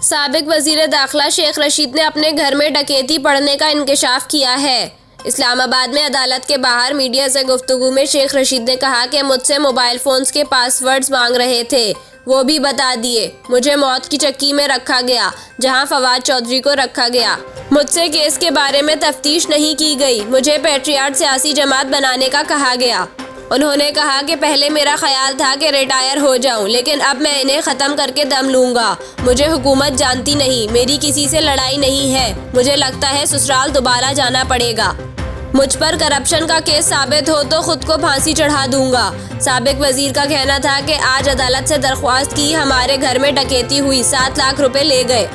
साबिक वजीर दाखिला शेख रशीद ने अपने घर में डकैती पड़ने का इंकशाफ किया है। इस्लामाबाद में अदालत के बाहर मीडिया से गुफ्तगू में शेख रशीद ने कहा कि मुझसे मोबाइल फ़ोन्स के पासवर्ड्स मांग रहे थे, वो भी बता दिए। मुझे मौत की चक्की में रखा गया जहां फवाद चौधरी को रखा गया। मुझसे केस के बारे में तफ्तीश नहीं की गई। मुझे पैट्रियाट सियासी जमात बनाने का कहा गया। उन्होंने कहा कि पहले मेरा ख्याल था कि रिटायर हो जाऊं, लेकिन अब मैं इन्हें ख़त्म करके दम लूँगा। मुझे हुकूमत जानती नहीं, मेरी किसी से लड़ाई नहीं है। मुझे लगता है ससुराल दोबारा जाना पड़ेगा। मुझ पर करप्शन का केस साबित हो तो खुद को फांसी चढ़ा दूंगा। साबिक वजीर का कहना था कि आज अदालत से दरख्वास्त की, हमारे घर में डकैती हुई, 7 लाख रुपए ले गए।